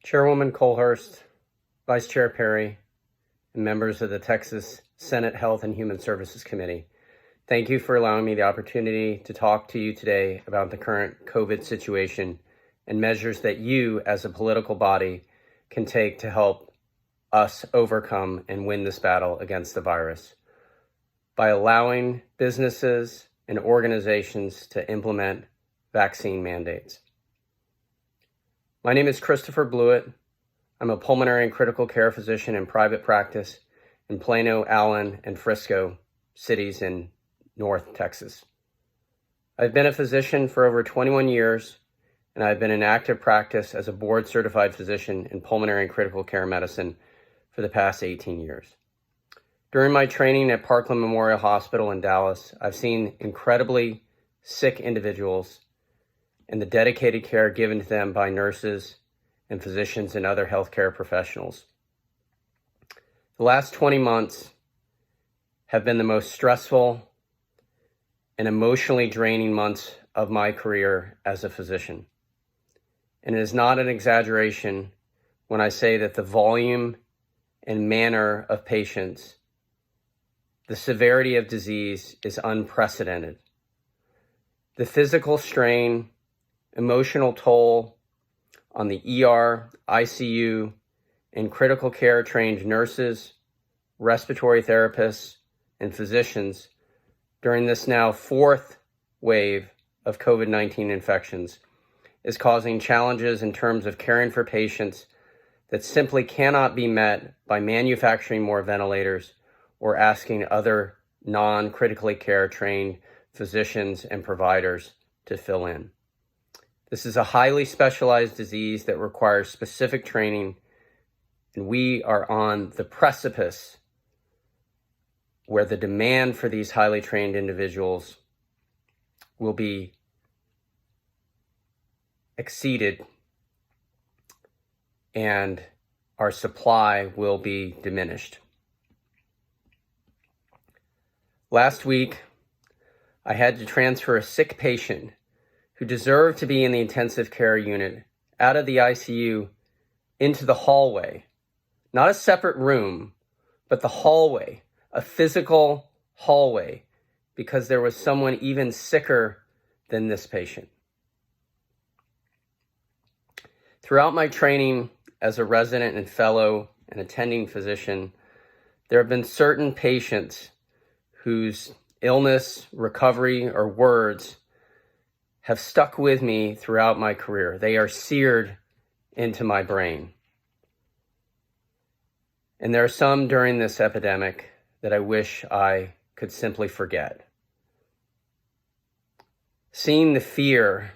Chairwoman Colhurst, Vice Chair Perry, and members of the Texas Senate Health and Human Services Committee, thank you for allowing me the opportunity to talk to you today about the current COVID situation and measures that you as a political body can take to help us overcome and win this battle against the virus by allowing businesses and organizations to implement vaccine mandates. My name is Christopher Blewett. I'm a pulmonary and critical care physician in private practice in Plano, Allen, and Frisco cities in North Texas. I've been a physician for over 21 years, and I've been in active practice as a board-certified physician in pulmonary and critical care medicine for the past 18 years. During my training at Parkland Memorial Hospital in Dallas, I've seen incredibly sick individuals and the dedicated care given to them by nurses and physicians and other healthcare professionals. The last 20 months have been the most stressful and emotionally draining months of my career as a physician. And it is not an exaggeration when I say that the volume and manner of patients, the severity of disease is unprecedented. The physical strain, emotional toll on the ER, ICU, and critical care trained nurses, respiratory therapists, and physicians during this now fourth wave of COVID-19 infections is causing challenges in terms of caring for patients that simply cannot be met by manufacturing more ventilators or asking other non-critically care trained physicians and providers to fill in. This is a highly specialized disease that requires specific training, and we are on the precipice where the demand for these highly trained individuals will be exceeded and our supply will be diminished. Last week, I had to transfer a sick patient who deserved to be in the intensive care unit out of the ICU into the hallway, not a separate room, but the hallway, a physical hallway, because there was someone even sicker than this patient. Throughout my training as a resident and fellow and attending physician, there have been certain patients whose illness, recovery, or words have stuck with me throughout my career. They are seared into my brain. And there are some during this epidemic that I wish I could simply forget. Seeing the fear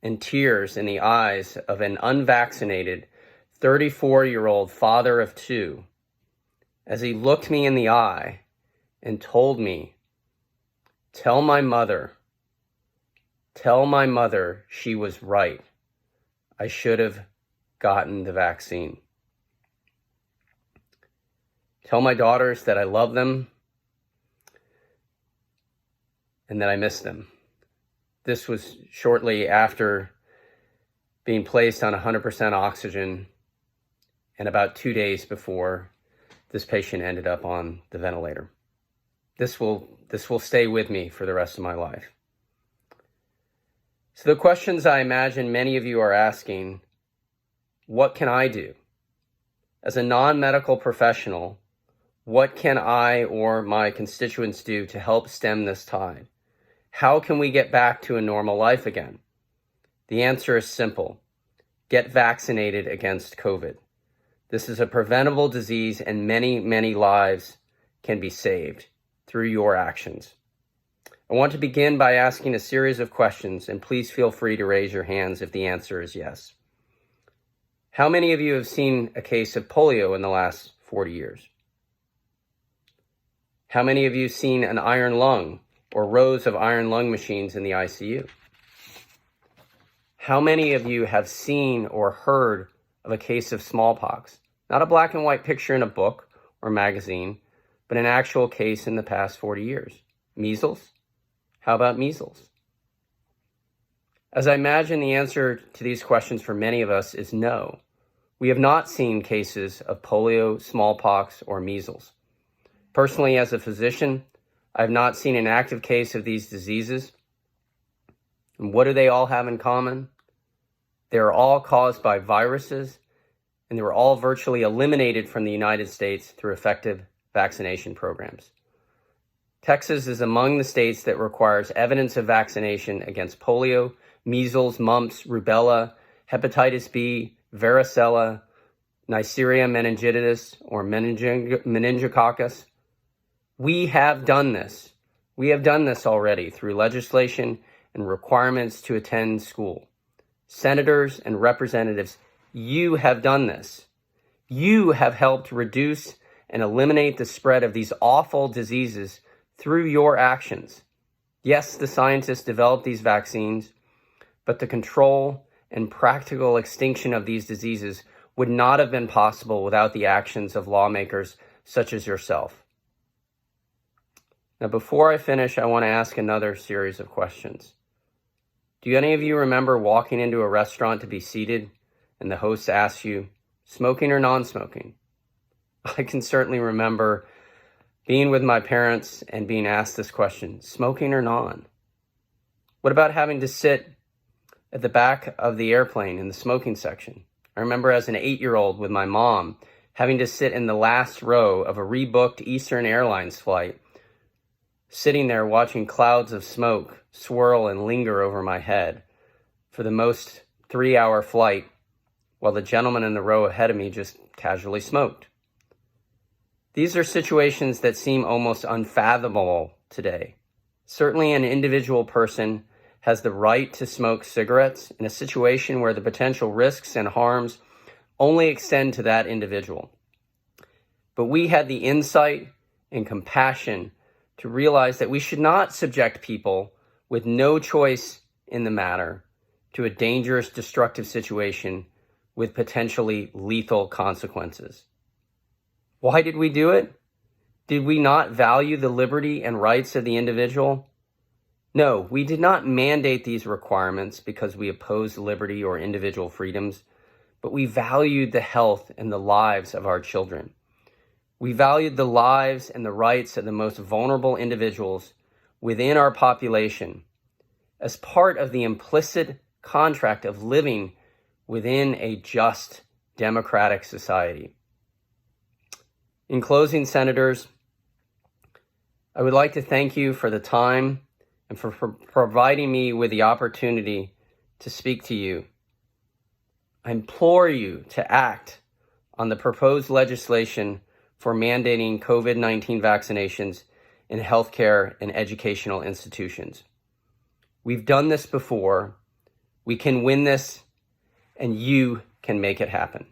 and tears in the eyes of an unvaccinated 34-year-old father of two as he looked me in the eye and told me, tell my mother she was right. I should have gotten the vaccine. Tell my daughters that I love them and that I miss them. This was shortly after being placed on 100% oxygen and about 2 days before this patient ended up on the ventilator. This will stay with me for the rest of my life. So the questions I imagine many of you are asking, what can I do? As a non-medical professional, what can I or my constituents do to help stem this tide? How can we get back to a normal life again? The answer is simple. Get vaccinated against COVID. This is a preventable disease and many, many lives can be saved through your actions. I want to begin by asking a series of questions, and please feel free to raise your hands if the answer is yes. How many of you have seen a case of polio in the last 40 years? How many of you have seen an iron lung or rows of iron lung machines in the ICU? How many of you have seen or heard of a case of smallpox? Not a black and white picture in a book or magazine, but an actual case in the past 40 years. Measles? How about measles? As I imagine the answer to these questions for many of us is no. We have not seen cases of polio, smallpox, or measles. Personally, as a physician, I have not seen an active case of these diseases. And what do they all have in common? They are all caused by viruses, and they were all virtually eliminated from the United States through effective vaccination programs. Texas is among the states that requires evidence of vaccination against polio, measles, mumps, rubella, hepatitis B, varicella, Neisseria meningitidis, or meningococcus. We have done this. We have done this already through legislation and requirements to attend school. Senators and representatives, you have done this. You have helped reduce and eliminate the spread of these awful diseases through your actions. Yes, the scientists developed these vaccines, but the control and practical extinction of these diseases would not have been possible without the actions of lawmakers such as yourself. Now, before I finish, I want to ask another series of questions. Do any of you remember walking into a restaurant to be seated and the host asks you, smoking or non-smoking? I can certainly remember being with my parents and being asked this question, smoking or non? What about having to sit at the back of the airplane in the smoking section? I remember as an 8-year-old with my mom having to sit in the last row of a rebooked Eastern Airlines flight, sitting there watching clouds of smoke swirl and linger over my head for the most 3-hour flight while the gentleman in the row ahead of me just casually smoked. These are situations that seem almost unfathomable today. Certainly an individual person has the right to smoke cigarettes in a situation where the potential risks and harms only extend to that individual. But we had the insight and compassion to realize that we should not subject people with no choice in the matter to a dangerous, destructive situation with potentially lethal consequences. Why did we do it? Did we not value the liberty and rights of the individual? No, we did not mandate these requirements because we opposed liberty or individual freedoms, but we valued the health and the lives of our children. We valued the lives and the rights of the most vulnerable individuals within our population as part of the implicit contract of living within a just, democratic society. In closing, Senators, I would like to thank you for the time and for providing me with the opportunity to speak to you. I implore you to act on the proposed legislation for mandating COVID-19 vaccinations in healthcare and educational institutions. We've done this before. We can win this, and you can make it happen.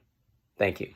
Thank you.